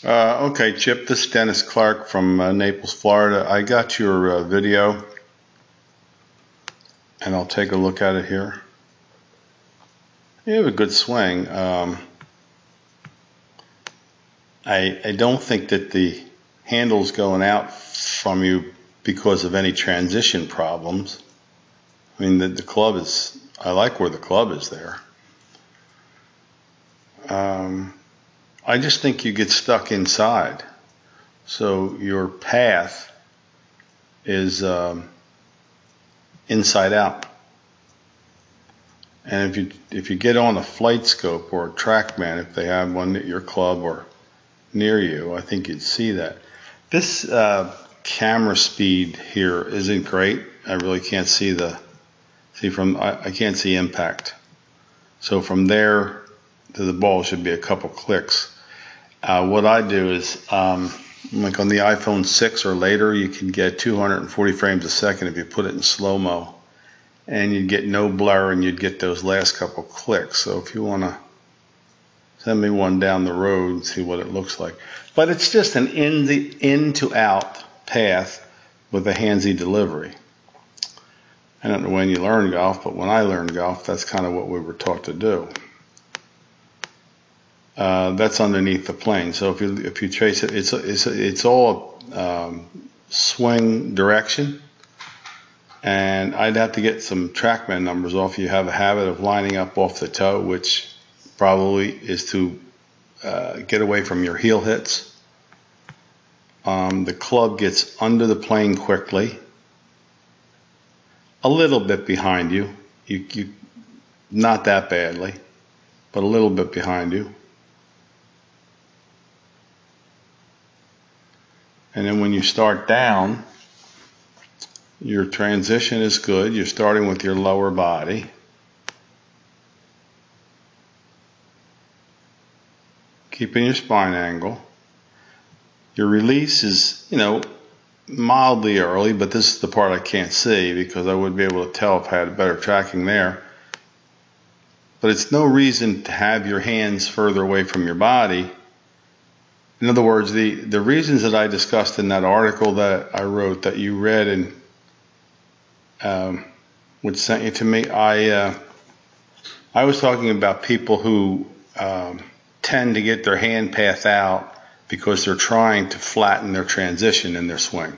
Okay, Chip, this is Dennis Clark from Naples, Florida. I got your video, and I'll take a look at it here. You have a good swing. I don't think that the handle's going out from you because of any transition problems. I mean, the club is, I like where the club is there. I just think you get stuck inside. So your path is inside out. And if you get on a flight scope or a TrackMan, if they have one at your club or near you, I think you'd see that. This camera speed here isn't great. I really can't see I can't see impact. So from there to the ball should be a couple clicks. What I do is, like on the iPhone 6 or later, you can get 240 frames a second if you put it in slow-mo. And you'd get no blur and you'd get those last couple clicks. So if you want to send me one down the road and see what it looks like. But it's just an in to out path with a handsy delivery. I don't know when you learn golf, but when I learned golf, that's kind of what we were taught to do. That's underneath the plane. So if you trace it, it's all swing direction. And I'd have to get some TrackMan numbers off. You have a habit of lining up off the toe, which probably is to get away from your heel hits. The club gets under the plane quickly, a little bit behind you. You not that badly, but a little bit behind you. And then when you start down, your transition is good. You're starting with your lower body. Keeping your spine angle. Your release is, mildly early, but this is the part I can't see because I would be able to tell if I had better tracking there. But it's no reason to have your hands further away from your body. In other words, the reasons that I discussed in that article that I wrote that you read and which sent you to me, I was talking about people who tend to get their hand path out because they're trying to flatten their transition in their swing.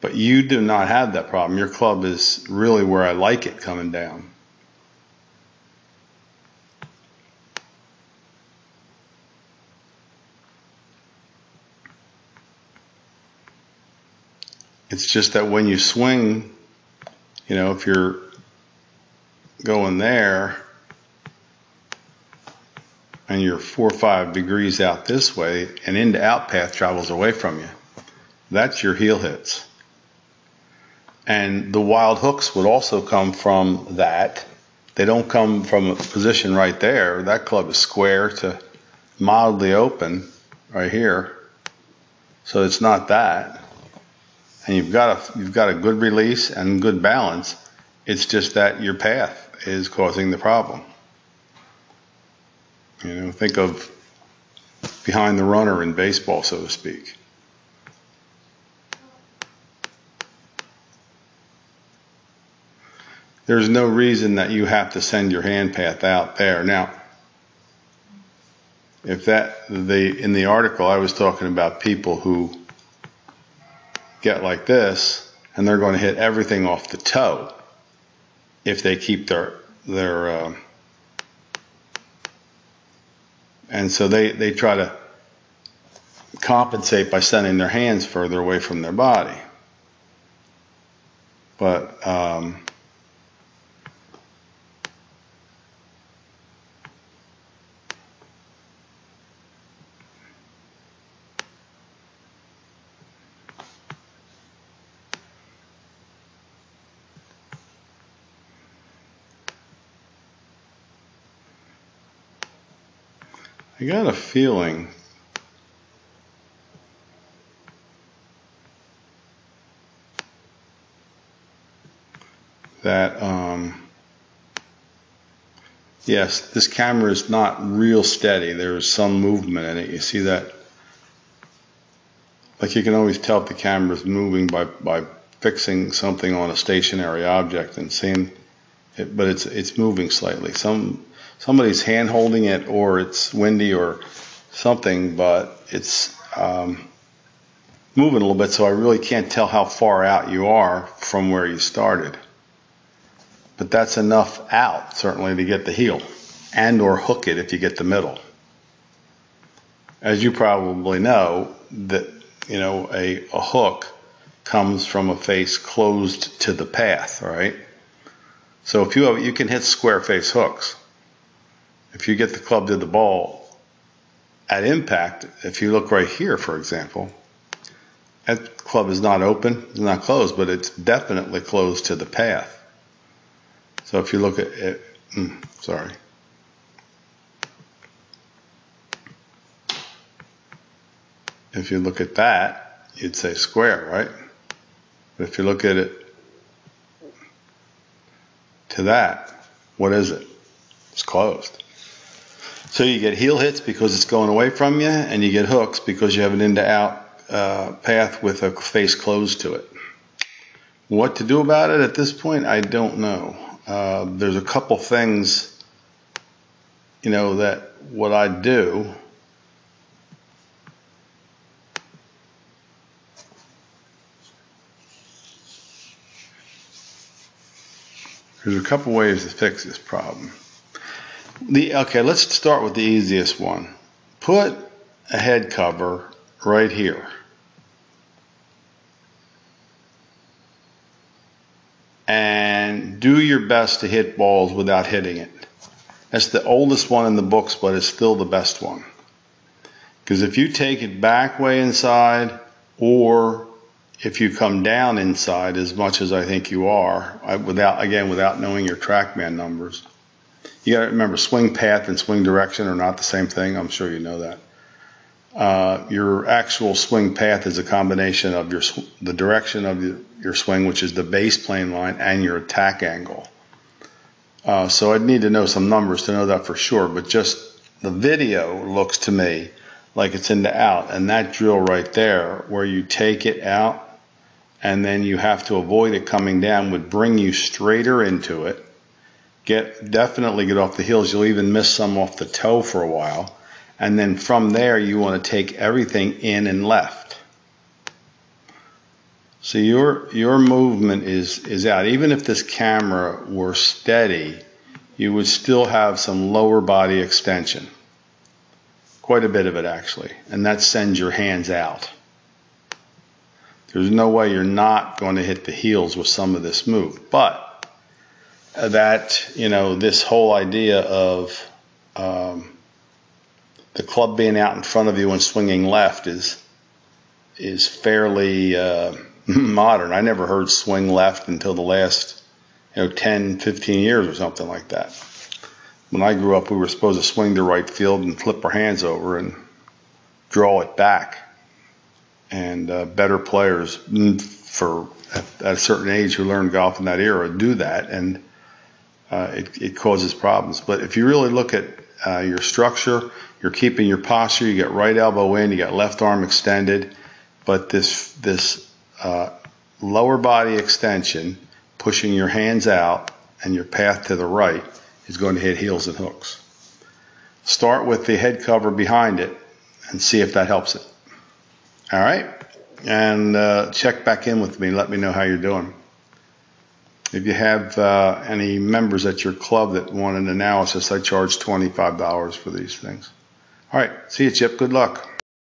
But you do not have that problem. Your club is really where I like it coming down. It's just that when you swing, if you're going there and you're 4 or 5 degrees out this way and into out path travels away from you, that's your heel hits. And the wild hooks would also come from that. They don't come from a position right there. That club is square to mildly open right here. So it's not that. And you've got a good release and good balance. It's just that your path is causing the problem. Think of behind the runner in baseball, so to speak. There's no reason that you have to send your hand path out there. Now, if in the article I was talking about people who get like this and they're going to hit everything off the toe if they keep their and so they try to compensate by sending their hands further away from their body. But I got a feeling that yes, this camera is not real steady. There's some movement in it. You see that Like you can always tell if the camera's moving by fixing something on a stationary object and seeing it, but it's moving slightly. Somebody's hand holding it, or it's windy or something, but it's moving a little bit, so I really can't tell how far out you are from where you started. But that's enough out, certainly, to get the heel, and or hook it if you get the middle. As you probably know, that a hook comes from a face closed to the path, right? So if you can hit square face hooks. If you get the club to the ball at impact, if you look right here, for example, that club is not open, it's not closed, but it's definitely closed to the path. So if you look at it, if you look at that, you'd say square, right? But if you look at it to that, what is it? It's closed. So you get heel hits because it's going away from you, and you get hooks because you have an in to out path with a face closed to it. What to do about it at this point, I don't know. There's a couple things, that what I do. There's a couple ways to fix this problem. Okay, let's start with the easiest one. Put a head cover right here. And do your best to hit balls without hitting it. That's the oldest one in the books, but it's still the best one. Because if you take it back way inside, or if you come down inside as much as I think you are, without knowing your TrackMan numbers, you got to remember swing path and swing direction are not the same thing. I'm sure you know that. Your actual swing path is a combination of the direction of your swing, which is the base plane line, and your attack angle. So I'd need to know some numbers to know that for sure, but just the video looks to me like it's in the out, and that drill right there where you take it out and then you have to avoid it coming down would bring you straighter into it. Definitely get off the heels. You'll even miss some off the toe for a while. And then from there, you want to take everything in and left. So your movement is out. Even if this camera were steady, you would still have some lower body extension. Quite a bit of it, actually. And that sends your hands out. There's no way you're not going to hit the heels with some of this move. But that, this whole idea of the club being out in front of you and swinging left is fairly modern. I never heard swing left until the last 10, 15 years or something like that. When I grew up, we were supposed to swing to right field and flip our hands over and draw it back. And better players at a certain age who learned golf in that era do that, and it causes problems. But if you really look at your structure, you're keeping your posture, you got right elbow in, you got left arm extended, but this lower body extension, pushing your hands out and your path to the right is going to hit heels and hooks. Start with the head cover behind it and see if that helps it. All right? And check back in with me. Let me know how you're doing. If you have any members at your club that want an analysis, I charge $25 for these things. All right. See you, Chip. Good luck.